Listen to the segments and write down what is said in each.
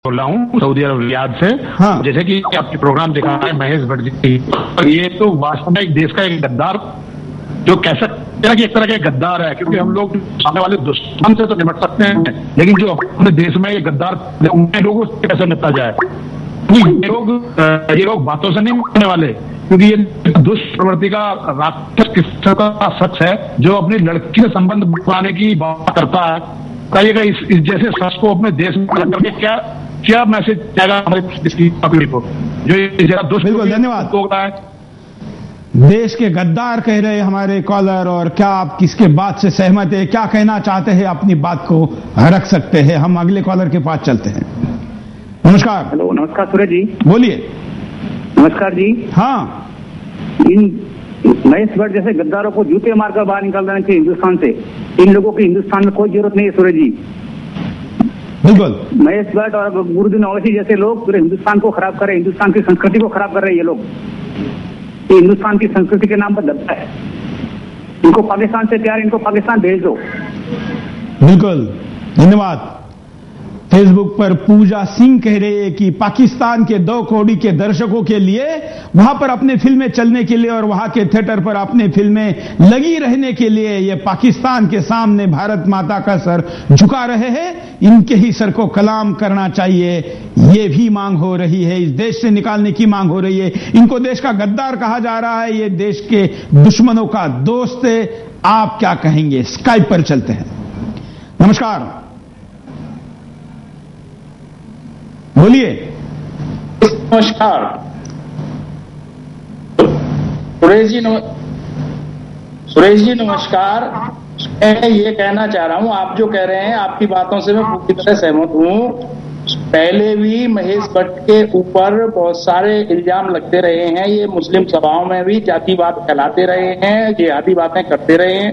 बोल रहा हूँ सऊदी अरब रियाद से। हाँ। जैसे कि आपके प्रोग्राम दिखा है महेश भट्ट जी, ये तो वास्तव में एक देश का एक गद्दार जो कह सकते हैं कि एक तरह का गद्दार है, क्योंकि हम लोग सामने वाले दुश्मन से तो निपट सकते हैं, लेकिन जो अपने देश में ये गद्दार उन लोगों से कैसे निपटा जाए। ये लोग बातों से नहीं निपटने वाले, क्योंकि ये दुष्प्रवृत्ति का राक्षस किस्म का शख्स है जो अपनी लड़की से संबंध बनाने की बात करता है। कहिएगा इस जैसे शख्स को अपने देश में करके क्या मैसेज जाएगा हमारे पीढ़ी को जो जरा बिल्कुल धन्यवाद हो रहा है। देश के गद्दार कह रहे हमारे कॉलर, और क्या आप किसके बात से सहमत है, क्या कहना चाहते हैं, अपनी बात को रख सकते हैं। हम अगले कॉलर के पास चलते हैं। नमस्कार। हेलो, नमस्कार सूरज जी। बोलिए। नमस्कार जी। हाँ, इन महेश भट्ट जैसे गद्दारों को जूते मारकर बाहर निकाल देना चाहिए हिंदुस्तान से। इन लोगों की हिंदुस्तान में कोई जरूरत नहीं है सूरज जी। बिल्कुल। महेश भट्ट और गुरुद्दीन ओवैसी जैसे लोग पूरे हिंदुस्तान को खराब कर रहे हैं, हिंदुस्तान की संस्कृति को खराब कर रहे हैं। ये लोग ये हिंदुस्तान की संस्कृति के नाम पर दबता है। इनको पाकिस्तान से प्यार, इनको पाकिस्तान भेज दो। बिल्कुल धन्यवाद। फेसबुक पर पूजा सिंह कह रहे हैं कि पाकिस्तान के 2 करोड़ के दर्शकों के लिए वहां पर अपने फिल्में चलने के लिए और वहां के थिएटर पर अपने फिल्में लगी रहने के लिए ये पाकिस्तान के सामने भारत माता का सर झुका रहे हैं। इनके ही सर को कलाम करना चाहिए, ये भी मांग हो रही है। इस देश से निकालने की मांग हो रही है। इनको देश का गद्दार कहा जा रहा है, ये देश के दुश्मनों का दोस्त है। आप क्या कहेंगे? स्काइप पर चलते हैं। नमस्कार, बोलिए। नमस्कार सुरेश जी नमस्कार। मैं ये कहना चाह रहा हूँ, आप जो कह रहे हैं आपकी बातों से मैं पूरी तरह सहमत हूँ। पहले भी महेश भट्ट के ऊपर बहुत सारे इल्जाम लगते रहे हैं। ये मुस्लिम सभाओं में भी जातिवाद फैलाते रहे हैं, जिहादी बातें करते रहे हैं।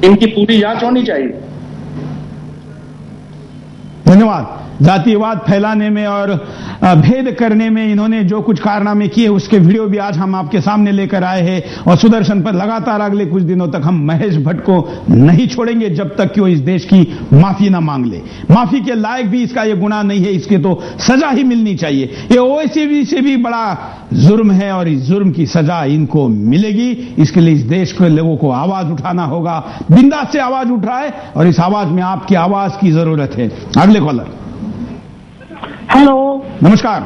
इनकी पूरी जांच होनी चाहिए। धन्यवाद। जातिवाद फैलाने में और भेद करने में इन्होंने जो कुछ कारनामे किए उसके वीडियो भी आज हम आपके सामने लेकर आए हैं। और सुदर्शन पर लगातार अगले कुछ दिनों तक हम महेश भट्ट को नहीं छोड़ेंगे जब तक कि वो इस देश की माफी ना मांग ले। माफी के लायक भी इसका ये गुनाह नहीं है, इसके तो सजा ही मिलनी चाहिए। ये ओवैसी से भी बड़ा जुर्म है और इस जुर्म की सजा इनको मिलेगी। इसके लिए इस देश के लोगों को आवाज उठाना होगा। बिंदास से आवाज उठाए और इस आवाज में आपकी आवाज की जरूरत है। अगले कॉलर। हेलो, नमस्कार।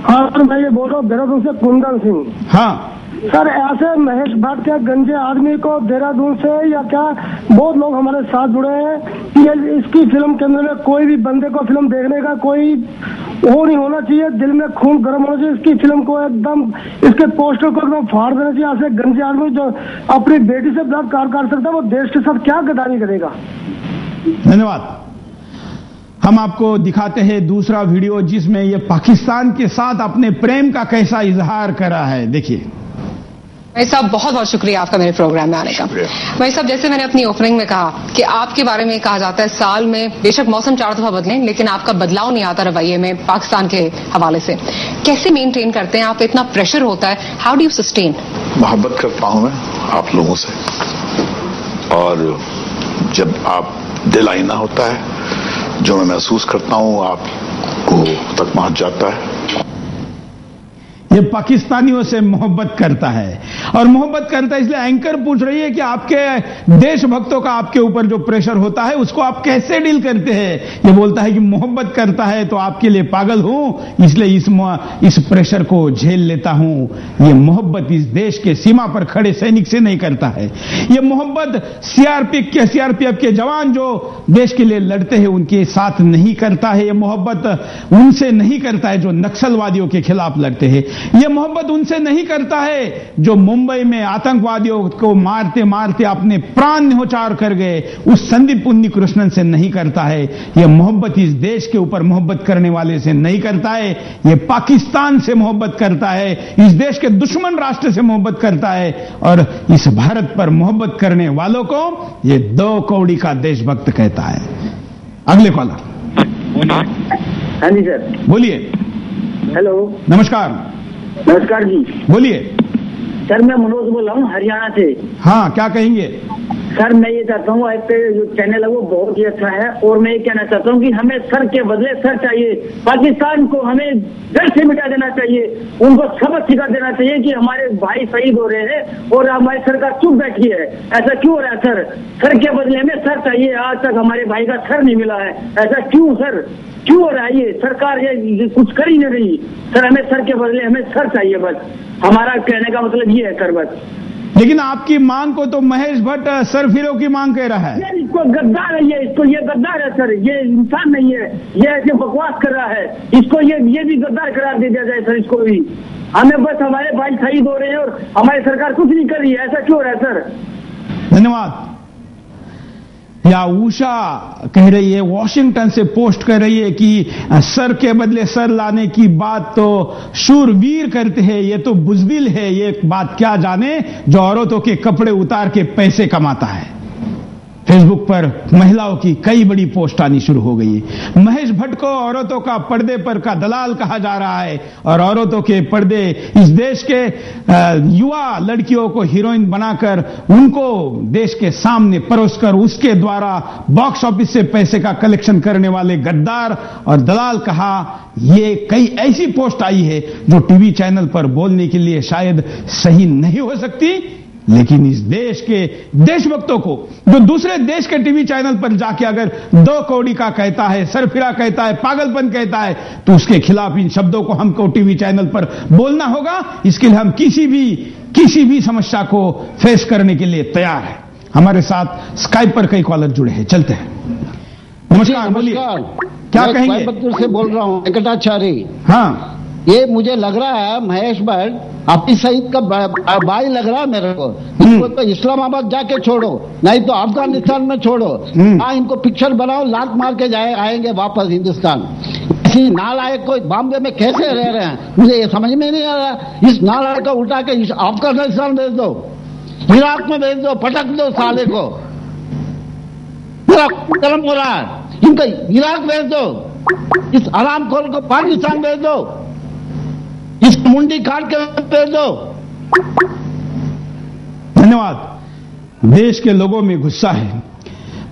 हाँ सर, मैं ये बोल रहा हूँ देहरादून से कुंदन सिंह। हाँ सर, ऐसे महेश भट्ट के गंजे आदमी को देहरादून से या क्या बहुत लोग हमारे साथ जुड़े हैं कि इसकी फिल्म के अंदर में कोई भी बंदे को फिल्म देखने का कोई वो नहीं होना चाहिए, दिल में खून गर्म होना चाहिए। इसकी फिल्म को एकदम, इसके पोस्टर को एकदम फाड़ देना चाहिए। ऐसे गंजे आदमी जो अपनी बेटी से बलात्कार कर सकता है, वो देश के साथ क्या गद्दारी करेगा। धन्यवाद। हम आपको दिखाते हैं दूसरा वीडियो जिसमें ये पाकिस्तान के साथ अपने प्रेम का कैसा इजहार करा है। देखिए। भाई साहब, बहुत बहुत शुक्रिया आपका मेरे प्रोग्राम में आने का। भाई साहब, जैसे मैंने अपनी ओपनिंग में कहा कि आपके बारे में कहा जाता है साल में बेशक मौसम 4 दफा बदलें, लेकिन आपका बदलाव नहीं आता रवैये में पाकिस्तान के हवाले से। कैसे मेंटेन करते हैं आप? इतना प्रेशर होता है, हाउ डू यू सस्टेन? मोहब्बत करता हूं मैं आप लोगों से, और जब आप दिल आईना होता है, जो मैं महसूस करता हूं आपको तक पहुंच जाता है। ये पाकिस्तानियों से मोहब्बत करता है और मोहब्बत करता है, इसलिए एंकर पूछ रही है कि आपके देशभक्तों का आपके ऊपर जो प्रेशर होता है उसको आप कैसे डील करते हैं। ये बोलता है कि मोहब्बत करता है तो आपके लिए पागल हूं, इसलिए इस प्रेशर को झेल लेता हूं। ये मोहब्बत इस देश के सीमा पर खड़े सैनिक से नहीं करता है। ये मोहब्बत सीआरपीएफ के जवान जो देश के लिए लड़ते हैं उनके साथ नहीं करता है। ये मोहब्बत उनसे नहीं करता है जो नक्सलवादियों के खिलाफ लड़ते हैं। ये मोहब्बत उनसे नहीं करता है जो मुंबई में आतंकवादियों को मारते मारते अपने प्राण न्योछावर कर गए, उस संदीप उन्नीकृष्णन से नहीं करता है। ये मोहब्बत इस देश के ऊपर मोहब्बत करने वाले से नहीं करता है। ये पाकिस्तान से मोहब्बत करता है, इस देश के दुश्मन राष्ट्र से मोहब्बत करता है, और इस भारत पर मोहब्बत करने वालों को ये 2 कौड़ी का देशभक्त कहता है। अगले कॉलर। हाँ जी सर, बोलिए। हेलो, नमस्कार। नमस्कार जी, बोलिए। सर मैं मनोज बोल रहा हूँ हरियाणा से। हाँ, क्या कहेंगे? सर मैं ये चाहता हूँ आपके जो चैनल है वो बहुत ही अच्छा है, और मैं ये कहना चाहता हूँ कि हमें सर के बदले सर चाहिए। पाकिस्तान को हमें जड़ से मिटा देना चाहिए, उनको सबक सिखा देना चाहिए कि हमारे भाई शहीद हो रहे हैं और हमारी सरकार चुप बैठी है। ऐसा क्यों हो रहा है सर? सर के बदले हमें सर चाहिए। आज तक हमारे भाई का सर नहीं मिला है, ऐसा क्यों सर? क्यों हो रहा है ये? सरकार ये कुछ कर ही नहीं रही सर। हमें सर के बदले हमें सर चाहिए, बस हमारा कहने का मतलब ये है सर बस। लेकिन आपकी मांग को तो महेश भट्ट सरफिरों की मांग कह रहा है। इसको गद्दार है ये, इसको ये गद्दार है सर, ये इंसान नहीं है, ये ऐसे बकवास कर रहा है। इसको ये भी गद्दार करार दे दिया जाए सर, इसको भी। हमें बस हमारे भाई शहीद हो रहे हैं और हमारी सरकार कुछ नहीं कर रही है, ऐसा क्यों हो रहा है सर? धन्यवाद। या उषा कह रही है, वॉशिंगटन से पोस्ट कर रही है कि सर के बदले सर लाने की बात तो शूरवीर करते हैं, ये तो बुज़दिल है, ये बात क्या जाने जो औरतों के कपड़े उतार के पैसे कमाता है। फेसबुक पर महिलाओं की कई बड़ी पोस्ट आनी शुरू हो गई है। महेश भट्ट को औरतों का पर्दे पर का दलाल कहा जा रहा है और औरतों के पर्दे इस देश के युवा लड़कियों को हीरोइन बनाकर उनको देश के सामने परोसकर उसके द्वारा बॉक्स ऑफिस से पैसे का कलेक्शन करने वाले गद्दार और दलाल कहा। ये कई ऐसी पोस्ट आई है जो टीवी चैनल पर बोलने के लिए शायद सही नहीं हो सकती, लेकिन इस देश के देशभक्तों को जो दूसरे देश के टीवी चैनल पर जाके अगर 2 कौड़ी का कहता है, सरफिरा कहता है, पागलपन कहता है, तो उसके खिलाफ इन शब्दों को हमको टीवी चैनल पर बोलना होगा। इसके लिए हम किसी भी समस्या को फेस करने के लिए तैयार हैं। हमारे साथ स्काइप पर कई कॉलर जुड़े हैं, चलते हैं। नमस्कार, बोलिए क्या कहेंगे? कोयम्बटूर से बोल रहा हूँ, वेंकटाचारी। हाँ, ये मुझे लग रहा है महेश भट्ट अपनी सईद का भाई लग रहा है मेरे को। इनको तो इस्लामाबाद जाके छोड़ो, नहीं तो अफगानिस्तान में छोड़ो। हाँ, इनको पिक्चर बनाओ, लात मार के आएंगे वापस हिंदुस्तान। इसी नालायक को बॉम्बे में कैसे रह रहे हैं मुझे ये समझ में नहीं आ रहा। इस नालायक को उठा के अफगानिस्तान भेज दो, इराक में भेज दो, पटक दो साले को। कलम हो रहा है, इनका इराक भेज दो, इस हरामखोर को पाकिस्तान भेज दो, इस मुंडी काट के भेज दो। धन्यवाद। देश के लोगों में गुस्सा है।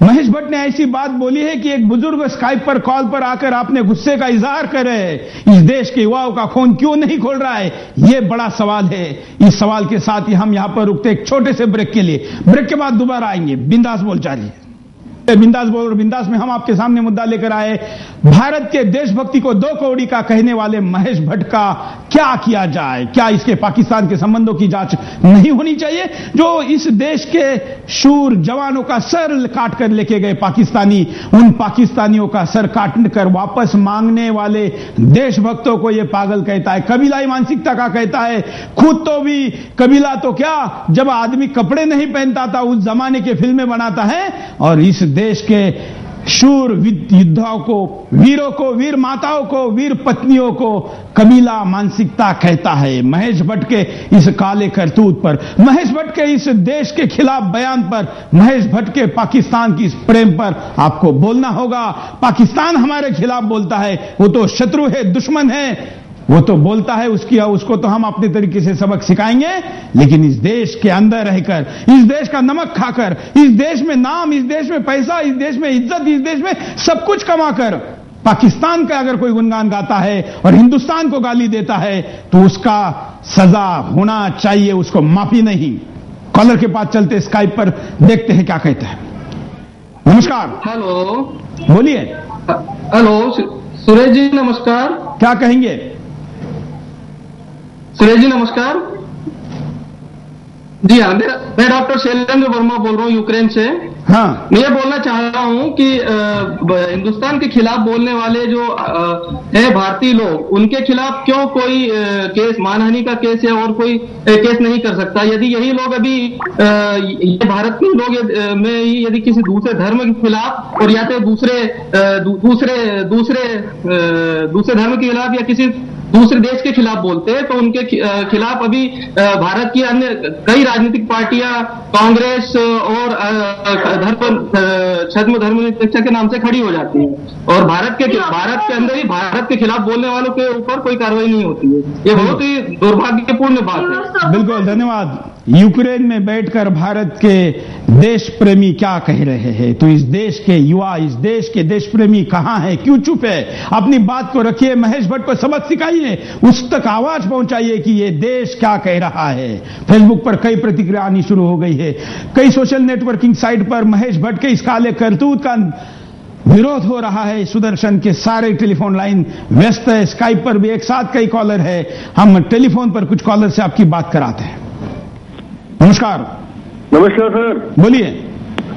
महेश भट्ट ने ऐसी बात बोली है कि एक बुजुर्ग स्काइप पर कॉल पर आकर आपने गुस्से का इजहार कर रहे हैं। इस देश के युवाओं का खून क्यों नहीं खोल रहा है, यह बड़ा सवाल है। इस सवाल के साथ ही हम यहां पर रुकते एक छोटे से ब्रेक के लिए। ब्रेक के बाद दोबारा आएंगे। बिंदास बोल जारी है। बिंदास बोल, बिंदास में हम आपके सामने मुद्दा लेकर आए, भारत के देशभक्ति को 2 कौड़ी का कहने वाले महेश भट्ट का क्या किया जाए। क्या इसके पाकिस्तान के संबंधों की जांच नहीं होनी चाहिए? जो इस देश के शूर जवानों का सर काट कर लेके गए पाकिस्तानी, उन पाकिस्तानियों का सर काट कर वापस मांगने वाले देशभक्तों को यह पागल कहता है, कबीलाई मानसिकता का कहता है। खुद तो भी कबीला तो क्या, जब आदमी कपड़े नहीं पहनता था उस जमाने के फिल्में बनाता है, और इस देश के शूर योद्धाओं को, वीरों को, वीर माताओं को, वीर पत्नियों को कबीला मानसिकता कहता है। महेश भट्ट के इस काले करतूत पर, महेश भट्ट के इस देश के खिलाफ बयान पर, महेश भट्ट के पाकिस्तान की इस प्रेम पर आपको बोलना होगा। पाकिस्तान हमारे खिलाफ बोलता है, वो तो शत्रु है, दुश्मन है, वो तो बोलता है, उसको तो हम अपने तरीके से सबक सिखाएंगे। लेकिन इस देश के अंदर रहकर, इस देश का नमक खाकर, इस देश में नाम, इस देश में पैसा, इस देश में इज्जत, इस देश में सब कुछ कमाकर पाकिस्तान का अगर कोई गुणगान गाता है और हिंदुस्तान को गाली देता है तो उसका सजा होना चाहिए, उसको माफी नहीं। कॉलर के पास चलते स्काइप पर देखते हैं क्या कहते हैं। नमस्कार। हेलो, बोलिए। हेलो सुरेश जी, नमस्कार। क्या कहेंगे? सुरेश जी नमस्कार। जी हाँ, मैं डॉक्टर शैलेंद्र वर्मा बोल रहा हूँ यूक्रेन से। हाँ, मैं ये बोलना चाह रहा हूँ कि हिंदुस्तान के खिलाफ बोलने वाले जो है भारतीय लोग, उनके खिलाफ क्यों कोई केस, मानहानि का केस या और कोई केस नहीं कर सकता? यदि यही लोग अभी ये भारत के लोग में यदि किसी दूसरे धर्म के खिलाफ और या तो दूसरे धर्म के खिलाफ या किसी दूसरे देश के खिलाफ बोलते हैं, तो उनके खिलाफ अभी भारत की अन्य कई राजनीतिक पार्टियां, कांग्रेस और छद्म धर्मनिरपेक्षता के नाम से खड़ी हो जाती है और भारत के अंदर ही भारत के खिलाफ बोलने वालों के ऊपर कोई कार्रवाई नहीं होती है। ये बहुत ही दुर्भाग्यपूर्ण बात है। बिल्कुल, धन्यवाद। यूक्रेन में बैठकर भारत के देश प्रेमी क्या कह रहे हैं, तो इस देश के युवा, इस देश के देश प्रेमी कहां है, क्यों चुप है? अपनी बात को रखिए, महेश भट्ट को सबक सिखाइए, उस तक आवाज पहुंचाइए कि ये देश क्या कह रहा है। फेसबुक पर कई प्रतिक्रिया आनी शुरू हो गई है, कई सोशल नेटवर्किंग साइट पर महेश भट्ट के इस काले करतूत का विरोध हो रहा है। सुदर्शन के सारे टेलीफोन लाइन व्यस्त है, स्काइप पर भी एक साथ कई कॉलर है। हम टेलीफोन पर कुछ कॉलर से आपकी बात कराते हैं। नमस्कार। नमस्कार सर। बोलिए।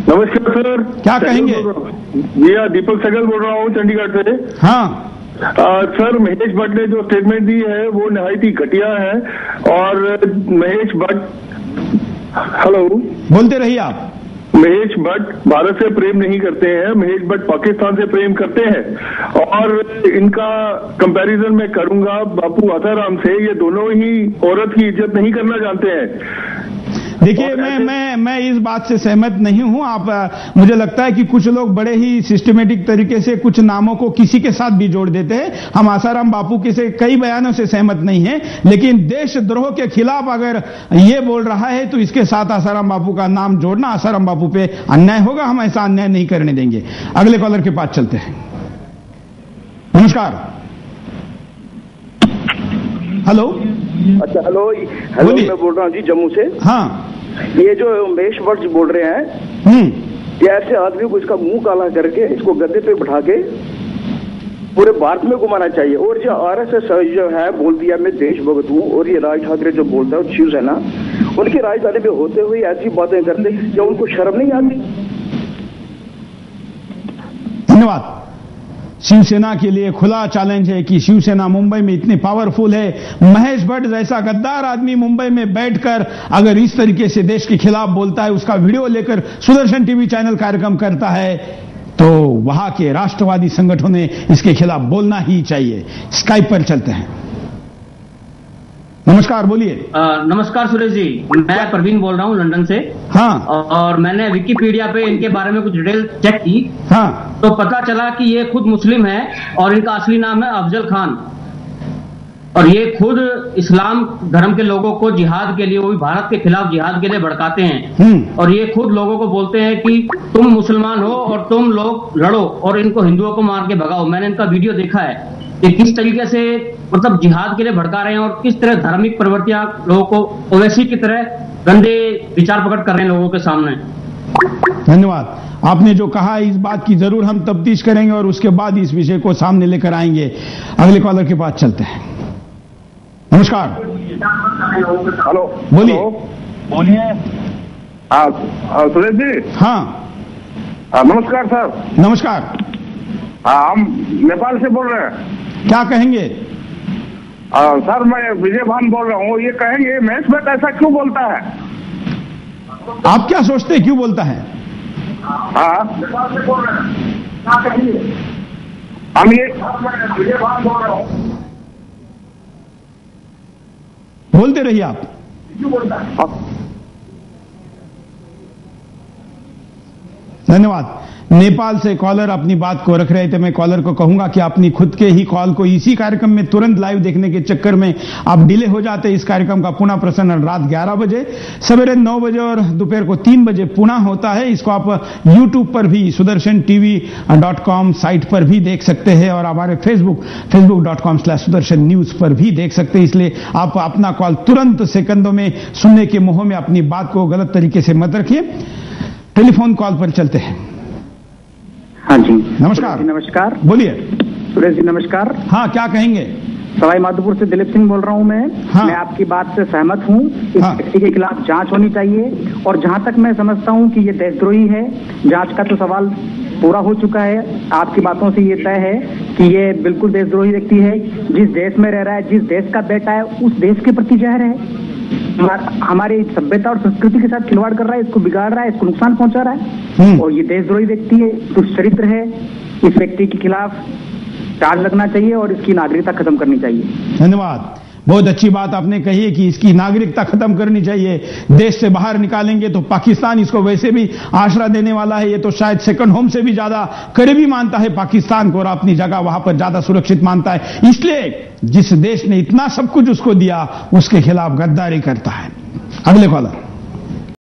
नमस्कार सर। क्या कहेंगे? जी हाँ, दीपक सहगल बोल रहा हूँ चंडीगढ़ से। हाँ सर, महेश भट्ट ने जो स्टेटमेंट दी है वो नहायत ही घटिया है। और महेश भट्ट, हेलो, बोलते रहिए आप। महेश भट्ट भारत से प्रेम नहीं करते हैं, महेश भट्ट पाकिस्तान से प्रेम करते हैं। और इनका कंपैरिजन मैं करूंगा बापू आसाराम से, ये दोनों ही औरत की इज्जत नहीं करना जानते हैं। देखिए, मैं इस बात से सहमत नहीं हूं। आप, मुझे लगता है कि कुछ लोग बड़े ही सिस्टमेटिक तरीके से कुछ नामों को किसी के साथ भी जोड़ देते हैं। हम आसाराम बापू के से कई बयानों से सहमत नहीं हैं, लेकिन देशद्रोह के खिलाफ अगर ये बोल रहा है तो इसके साथ आसाराम बापू का नाम जोड़ना आसाराम बापू पे अन्याय होगा। हम ऐसा अन्याय नहीं करने देंगे। अगले कॉलर के पास चलते हैं। नमस्कार। हेलो। अच्छा, हेलो। मैं बोल रहा हूँ जी जम्मू से। हाँ, ये जो महेश भट्ट बोल रहे हैं, ये ऐसे आदमी को इसका मुंह काला करके इसको गद्दे पे बिठा के पूरे भारत में घुमाना चाहिए। और जो आरएसएस जो है बोल दिया मैं देशभक्त हूँ, और ये राज ठाकरे जो बोलता है शिवसेना, उनकी राजधानी पे होते हुए ऐसी बातें करते, क्या उनको शर्म नहीं आती? धन्यवाद। शिवसेना के लिए खुला चैलेंज है कि शिवसेना मुंबई में इतनी पावरफुल है, महेश भट्ट जैसा गद्दार आदमी मुंबई में बैठकर अगर इस तरीके से देश के खिलाफ बोलता है, उसका वीडियो लेकर सुदर्शन टीवी चैनल कार्यक्रम करता है, तो वहां के राष्ट्रवादी संगठनों ने इसके खिलाफ बोलना ही चाहिए। स्काइप पर चलते हैं। नमस्कार, बोलिए। नमस्कार सुरेश जी, मैं प्रवीण बोल रहा हूँ लंदन से। हाँ। और मैंने विकिपीडिया पे इनके बारे में कुछ डिटेल चेक की। हाँ। तो पता चला कि ये खुद मुस्लिम है और इनका असली नाम है अफजल खान। और ये खुद इस्लाम धर्म के लोगों को जिहाद के लिए, वो भी भारत के खिलाफ जिहाद के लिए भड़काते हैं। और ये खुद लोगों को बोलते हैं कि तुम मुसलमान हो और तुम लोग लड़ो और इनको हिंदुओं को मार के भगाओ। मैंने इनका वीडियो देखा है, ये किस तरीके से मतलब जिहाद के लिए भड़का रहे हैं और किस तरह धार्मिक प्रवृत्तियां लोगों को ओवैसी की तरह गंदे विचार प्रकट कर रहे हैं लोगों के सामने। धन्यवाद। आपने जो कहा इस बात की जरूर हम तफ्तीश करेंगे और उसके बाद इस विषय को सामने लेकर आएंगे। अगले कॉलर के पास चलते हैं। नमस्कार। हेलो, बोलिए। बोलिए। सुरेश जी। हाँ। नमस्कार सर। नमस्कार। हम नेपाल से बोल रहे हैं। क्या कहेंगे? सर, मैं विजय भान बोल रहा हूँ। ये कहेंगे महेश भट्ट ऐसा क्यों बोलता है? आप क्या सोचते हैं क्यों बोलता है? नेपाल से बोल रहे हैं, क्या कहेंगे? हम ये विजय भान बोल रहा हूँ। बोलते रहिए आप। क्यों बोलता है? धन्यवाद। नेपाल से कॉलर अपनी बात को रख रहे थे। मैं कॉलर को कहूंगा कि अपनी खुद के ही कॉल को इसी कार्यक्रम में तुरंत लाइव देखने के चक्कर में आप डिले हो जाते। इस कार्यक्रम का पुनः प्रसारण रात 11 बजे, सवेरे 9 बजे और दोपहर को 3 बजे पुनः होता है। इसको आप यूट्यूब पर भी sudarshanTV.com साइट पर भी देख सकते हैं और हमारे facebook.com/sudarshan news पर भी देख सकते हैं। इसलिए आप अपना कॉल तुरंत सेकंडों में सुनने के मोह में अपनी बात को गलत तरीके से मत रखिए। टेलीफोन कॉल पर चलते हैं। हाँ जी, नमस्कार। नमस्कार। बोलिए। सुरेश जी नमस्कार। हाँ, क्या कहेंगे? सवाई माधोपुर से दिलीप सिंह बोल रहा हूँ मैं। हाँ। मैं आपकी बात से सहमत हूँ। इस व्यक्ति के खिलाफ जांच होनी चाहिए और जहाँ तक मैं समझता हूँ कि ये देशद्रोही है, जांच का तो सवाल पूरा हो चुका है। आपकी बातों से ये तय है कि ये बिल्कुल देशद्रोही व्यक्ति है। जिस देश में रह रहा है, जिस देश का बेटा है, उस देश के प्रति जहर है, हमारी सभ्यता और संस्कृति के साथ खिलवाड़ कर रहा है, इसको बिगाड़ रहा है, इसको नुकसान पहुंचा रहा है। और ये देशद्रोही व्यक्ति है, दुष्चरित्र है। इस व्यक्ति के खिलाफ चार्ज लगना चाहिए और इसकी नागरिकता खत्म करनी चाहिए। धन्यवाद। बहुत अच्छी बात आपने कही है कि इसकी नागरिकता खत्म करनी चाहिए। देश से बाहर निकालेंगे तो पाकिस्तान इसको वैसे भी आसरा देने वाला है। ये तो शायद सेकंड होम से भी ज्यादा करीबी मानता है पाकिस्तान को और अपनी जगह वहां पर ज्यादा सुरक्षित मानता है। इसलिए जिस देश ने इतना सब कुछ उसको दिया, उसके खिलाफ गद्दारी करता है। अगले कॉलर।